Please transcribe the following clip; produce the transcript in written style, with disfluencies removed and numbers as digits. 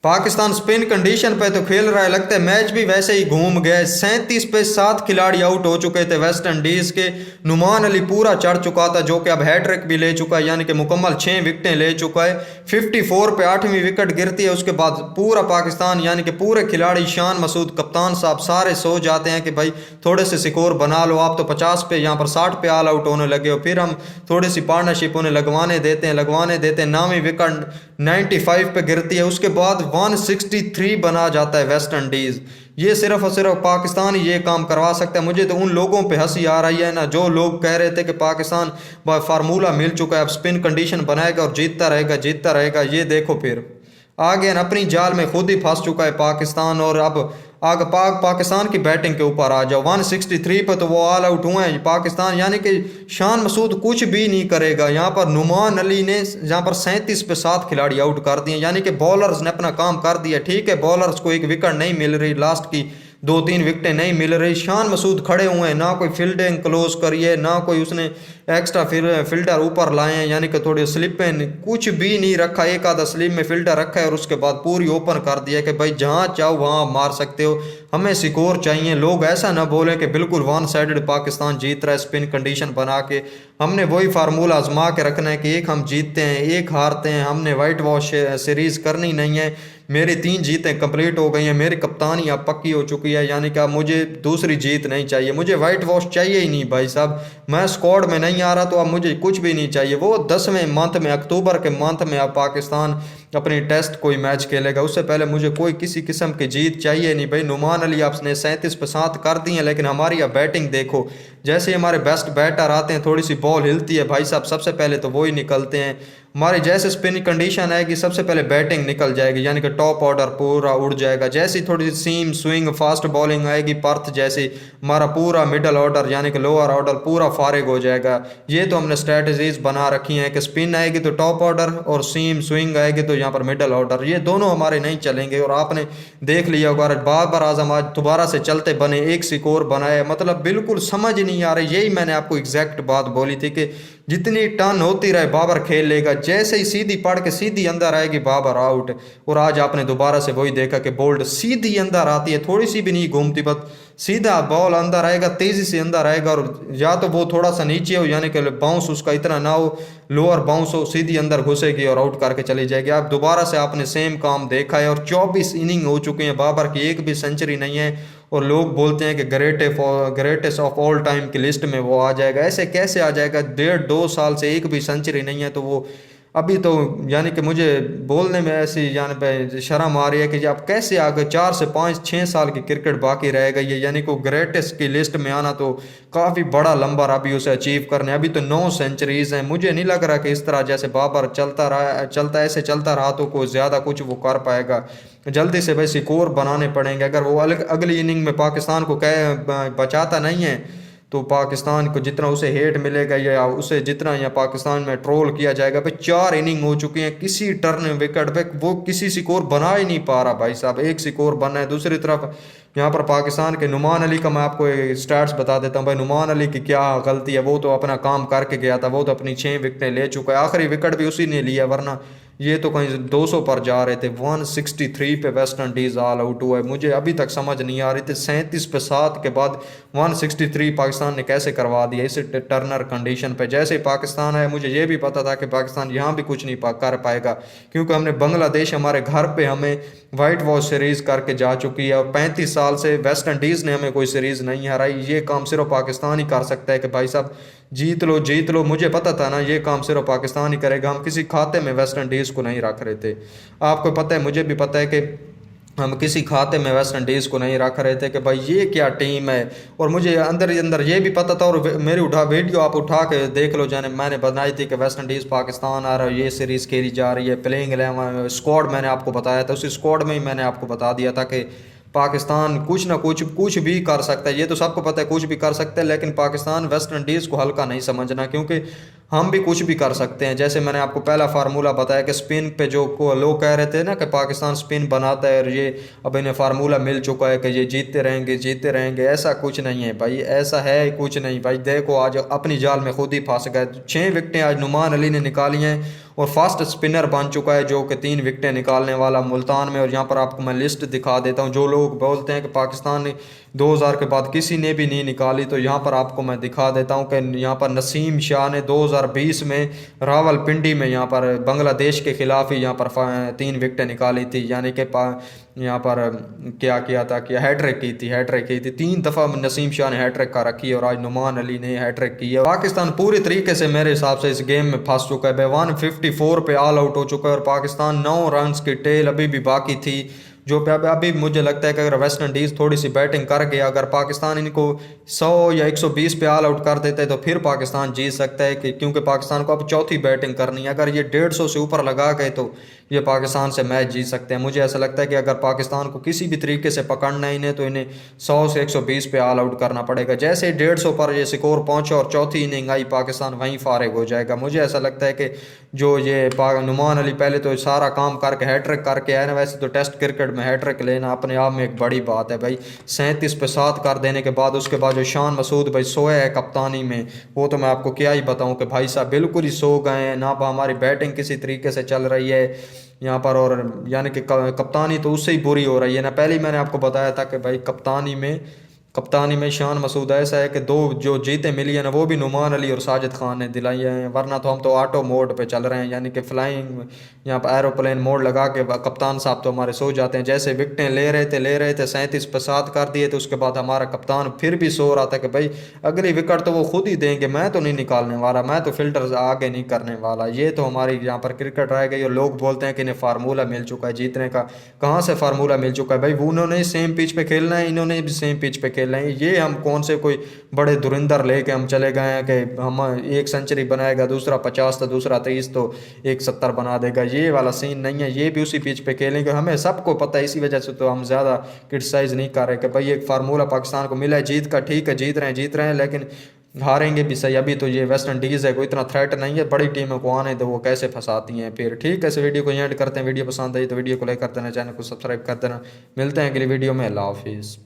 Pakistan spin condition पे तो खेल रहा है, लगता है मैच भी वैसे ही घूम गया है। 37 पे 7 खिलाड़ी आउट हो चुके थे वेस्ट इंडीज के। नुमान अली पूरा चढ़ चुका था, जो कि अब हैट्रिक भी ले चुका है, यानी कि मुकम्मल 6 विकेटें ले चुका है। 54 पे 8वीं विकेट गिरती है, उसके बाद पूरा पाकिस्तान यानी कि पूरे खिलाड़ी शान मसूद कप्तान साहब सारे सो जाते हैं कि भाई थोड़े से स्कोर बना लो, आप तो 50 पे यहाँ पर 60 पे ऑल आउट होने लगे हो। फिर हम थोड़ी सी पार्टनरशिप उन्हें लगवाने देते हैं। 9वीं विकेट 95 पे गिरती है, उसके बाद 163 बना जाता है वेस्ट इंडीज। ये सिर्फ और सिर्फ पाकिस्तान ही ये काम करवा सकता है। मुझे तो उन लोगों पे हंसी आ रही है ना, जो लोग कह रहे थे कि पाकिस्तान फार्मूला मिल चुका है, अब स्पिन कंडीशन बनाएगा और जीतता रहेगा। ये देखो फिर आ गया ना, अपनी जाल में खुद ही फंस चुका है पाकिस्तान। और अब आगे पाकिस्तान की बैटिंग के ऊपर आ जाओ। 163 पे तो वो ऑल आउट हुए हैं पाकिस्तान, यानी कि शान मसूद कुछ भी नहीं करेगा। यहाँ पर नुमान अली ने यहाँ पर 37 पे 7 खिलाड़ी आउट कर दिए, यानी कि बॉलर्स ने अपना काम कर दिया। ठीक है, बॉलर्स को एक विकेट नहीं मिल रही, लास्ट की 2-3 विकेटें नहीं मिल रही। शान मसूद खड़े हुए हैं, ना कोई फील्डिंग क्लोज करिए, ना कोई उसने एक्स्ट्रा फिल्टर ऊपर लाए हैं, यानी कि थोड़ी स्लिपें कुछ भी नहीं रखा। एक आधा स्लिप में फिल्टर रखा है और उसके बाद पूरी ओपन कर दिया कि भाई जहाँ चाहो वहाँ मार सकते हो, हमें स्कोर चाहिए। लोग ऐसा ना बोले कि बिल्कुल वन साइडेड पाकिस्तान जीत रहा है स्पिन कंडीशन बना के। हमने वही फार्मूला आजमा के रखना है कि एक हम जीतते हैं एक हारते हैं। हमने वाइट वॉश सीरीज करनी नहीं है। मेरी 3 जीतें कंप्लीट हो गई हैं, मेरी कप्तानी अब पक्की हो चुकी है, यानी कि अब मुझे दूसरी जीत नहीं चाहिए, मुझे वाइट वॉश चाहिए ही नहीं भाई साहब। मैं स्क्वाड में नहीं आ रहा तो अब मुझे कुछ भी नहीं चाहिए। वो 10वें मंथ में, अक्टूबर के मंथ में अब पाकिस्तान अपनी टेस्ट कोई मैच खेलेगा, उससे पहले मुझे कोई किसी किस्म की जीत चाहिए नहीं भाई। नुमान अली आपने 37 पे 7 कर दी हैं, लेकिन हमारी अब बैटिंग देखो। जैसे ही हमारे बेस्ट बैटर आते हैं, थोड़ी सी बॉल हिलती है भाई साहब, सबसे पहले तो वो ही निकलते हैं। हमारी जैसे स्पिन कंडीशन आएगी, सबसे पहले बैटिंग निकल जाएगी, यानी कि टॉप ऑर्डर पूरा उड़ जाएगा। जैसी थोड़ी सी सीम स्विंग फास्ट बॉलिंग आएगी पर्थ जैसी, हमारा पूरा मिडल ऑर्डर यानी कि लोअर ऑर्डर पूरा फारिग हो जाएगा। ये तो हमने स्ट्रेटजीज बना रखी हैं कि स्पिन आएगी तो टॉप ऑर्डर और सीम स्विंग आएगी तो यहाँ पर मिडल ऑर्डर, ये दोनों हमारे नहीं चलेंगे। और आपने देख लिया होगा बाबर आजम आज दोबारा से चलते बने, एक स्कोर बनाए, मतलब बिल्कुल समझ नहीं आ रही। यही मैंने आपको एग्जैक्ट बात बोली थी कि जितनी टर्न होती रहे बाबर खेल लेगा। जैसे ही सीधी पड़ के सीधी अंदर आएगी बाबर आउट। और आज आपने दोबारा से वही देखा कि बोल्ड सीधी अंदर आती है, थोड़ी सी भी नहीं घूमती, बस सीधा बॉल अंदर आएगा, तेजी से अंदर आएगा। और या तो वो थोड़ा सा नीचे हो, यानी कि बाउंस उसका इतना ना हो, लोअर बाउंस हो, सीधी अंदर घुसेगी और आउट करके चली जाएगी। आप दोबारा से आपने सेम काम देखा है। और 24 इनिंग हो चुके हैं, बाबर की एक भी सेंचुरी नहीं है। और लोग बोलते हैं कि ग्रेटेस्ट ऑफ ऑल टाइम की लिस्ट में वो आ जाएगा। ऐसे कैसे आ जाएगा? 1.5-2 साल से एक भी सेंचुरी नहीं है, तो वो अभी तो यानी कि मुझे बोलने में ऐसी यानी पे शर्म आ रही है कि आप कैसे आगे 4 से 5-6 साल की क्रिकेट बाकी रह गई है, यानी कि ग्रेटेस्ट की लिस्ट में आना तो काफ़ी बड़ा लंबर अभी उसे अचीव करने। अभी तो 9 सेंचुरीज हैं। मुझे नहीं लग रहा कि इस तरह जैसे बाबर ऐसे चलता रहा तो कोई ज़्यादा कुछ वो कर पाएगा। जल्दी से भाई स्कोर बनाने पड़ेंगे। अगर वो अगली इनिंग में पाकिस्तान को बचाता नहीं है तो पाकिस्तान को जितना उसे हेट मिलेगा या उसे जितना या पाकिस्तान में ट्रोल किया जाएगा। भाई 4 इनिंग हो चुकी हैं, किसी टर्न विकेट पे वो किसी स्कोर बना ही नहीं पा रहा भाई साहब। एक स्कोर बनना है। दूसरी तरफ यहाँ पर पाकिस्तान के नुमान अली का मैं आपको स्टैट्स बता देता हूँ। भाई नुमान अली की क्या गलती है, वो तो अपना काम करके गया था, वो तो अपनी 6 विकेटें ले चुका है, आखिरी विकेट भी उसी ने लिया, वरना ये तो कहीं 200 पर जा रहे थे। 163 पे वेस्ट इंडीज ऑल आउट हुआ है। मुझे अभी तक समझ नहीं आ रही थी 37 पे 7 के बाद 163 पाकिस्तान ने कैसे करवा दिया इस टर्नर कंडीशन पे। जैसे पाकिस्तान है, मुझे ये भी पता था कि पाकिस्तान यहाँ भी कुछ नहीं कर पाएगा, क्योंकि हमने बांग्लादेश हमारे घर पे हमें वाइट वॉश सीरीज करके जा चुकी है। और 35 साल से वेस्ट इंडीज़ ने हमें कोई सीरीज़ नहीं हराई। ये काम सिर्फ पाकिस्तान ही कर सकता है कि भाई साहब जीत लो। मुझे पता था ना ये काम सिर्फ पाकिस्तान ही करेगा। हम किसी खाते में वेस्ट इंडीज़ को नहीं रख रहे थे। आपको पता है, मुझे भी पता है कि हम किसी खाते में वेस्ट इंडीज़ को नहीं रख रहे थे कि भाई ये क्या टीम है। और मुझे अंदर ही अंदर ये भी पता था, और मेरी वीडियो आप उठा के देख लो, जाने मैंने बनाई थी कि वेस्ट इंडीज़ पाकिस्तान आ रहा है, ये सीरीज़ खेली जा रही है, प्लेइंग 11 स्क्वाड मैंने आपको बताया था। उसी स्क्वाड में ही मैंने आपको बता दिया था कि पाकिस्तान कुछ ना कुछ भी कर सकता है। ये तो सबको पता है कुछ भी कर सकता है, लेकिन पाकिस्तान वेस्ट इंडीज़ को हल्का नहीं समझना, क्योंकि हम भी कुछ भी कर सकते हैं। जैसे मैंने आपको पहला फार्मूला बताया कि स्पिन पे जो लोग कह रहे थे ना कि पाकिस्तान स्पिन बनाता है और ये अब इन्हें फार्मूला मिल चुका है कि ये जीतते रहेंगे। ऐसा कुछ नहीं है भाई, ऐसा है कुछ नहीं भाई। देखो आज अपनी जाल में खुद ही फंस गए। 6 विकेटें आज नुमान अली ने निकाली हैं और फास्ट स्पिनर बन चुका है, जो कि 3 विकेटें निकालने वाला मुल्तान में। और यहाँ पर आपको मैं लिस्ट दिखा देता हूँ, जो लोग बोलते हैं कि पाकिस्तान ने 2000 के बाद किसी ने भी नहीं निकाली, तो यहाँ पर आपको मैं दिखा देता हूँ कि यहाँ पर नसीम शाह ने 2020 में रावलपिंडी में यहाँ पर बांग्लादेश के खिलाफ ही यहाँ पर 3 विकेटें निकाली थी, यानी कि यहाँ पर क्या किया था कि हैट्रिक की थी 3 दफ़ा नसीम शाह ने हैट्रिक का रखी है, और आज नुमान अली ने हैट्रिक की है। पाकिस्तान पूरी तरीके से मेरे हिसाब से इस गेम में फंस चुका है। 154 पे ऑल आउट हो चुका है, और पाकिस्तान 9 रन्स की टेल अभी भी बाकी थी, जो पे अभी मुझे लगता है कि अगर वेस्ट इंडीज़ थोड़ी सी बैटिंग कर गया, अगर पाकिस्तान इनको 100 या 120 पे ऑल आउट कर देते हैं तो फिर पाकिस्तान जीत सकता है, कि क्योंकि पाकिस्तान को अब चौथी बैटिंग करनी है। अगर ये 150 से ऊपर लगा गए तो ये पाकिस्तान से मैच जीत सकते हैं। मुझे ऐसा लगता है कि अगर पाकिस्तान को किसी भी तरीके से पकड़ना ही नहीं तो इन्हें 100 से 120 पे ऑल आउट करना पड़ेगा। जैसे 150 पर ये स्कोर पहुंचा और चौथी इनिंग आई, पाकिस्तान वहीं फारिग हो जाएगा। मुझे ऐसा लगता है कि जो ये नुमान अली पहले तो सारा काम करके हैट्रिक करके आए ना, वैसे तो टेस्ट क्रिकेट में हैट्रिक लेना अपने आप में एक बड़ी बात है भाई। 37 पे 7 कर देने के बाद उसके बाद जो शान मसूद भाई सोए है कप्तानी में, वो तो मैं आपको क्या ही बताऊं कि भाई साहब बिल्कुल ही सो गए हैं ना। हमारी बैटिंग किसी तरीके से चल रही है यहाँ पर, और यानी कि कप्तानी तो उससे ही बुरी हो रही है ना। पहले ही मैंने आपको बताया था कि भाई कप्तानी में शान मसूद ऐसा है कि 2 जो जीते मिली है ना, वो भी नुमान अली और साजिद खान ने दिलाई है, वरना तो हम तो ऑटो मोड पे चल रहे हैं, यानी कि फ्लाइंग यहाँ पर एरोप्लेन मोड लगा के कप्तान साहब तो हमारे सो जाते हैं। जैसे विकटें ले रहे थे 37 पे 7 कर दिए, तो उसके बाद हमारा कप्तान फिर भी सो रहा था कि भाई अगली विकेट तो वो खुद ही देंगे, मैं तो नहीं निकालने वाला, मैं तो फिल्टर आगे नहीं करने वाला। ये तो हमारी यहाँ पर क्रिकेट रह गई। और लोग बोलते हैं कि इन्हें फार्मूला मिल चुका है जीतने का। कहाँ से फार्मूला मिल चुका है भाई? वो उन्होंने सेम पिच पे खेलना है, इन्होंने भी सेम पिच पे खेलना है। ये हम कौन से कोई बड़े धुरंधर लेके हम चले गए हैं कि हम एक सेंचुरी बनाएगा, दूसरा 50 तो दूसरा 30 तो एक 70 बना देगा। ये वाला सीन नहीं है, ये भी उसी पिच पे खेलेंगे, हमें सबको पता है। इसी वजह से तो हम ज़्यादा क्रिटिसाइज नहीं कर रहे कि भाई एक फार्मूला पाकिस्तान को मिला है जीत का। ठीक है, जीत रहे हैं, लेकिन हारेंगे भी सही। अभी तो ये वेस्ट इंडीज़ है, कोई इतना थ्रेट नहीं है। बड़ी टीमों को आने तो वो कैसे फंसाती हैं फिर। ठीक है, इस वीडियो को एंड करते हैं। वीडियो पसंद आई तो वीडियो को लाइक कर देना, चैनल को सब्सक्राइब कर देना। मिलते हैं अगली वीडियो में। अल्लाह हाफिज़।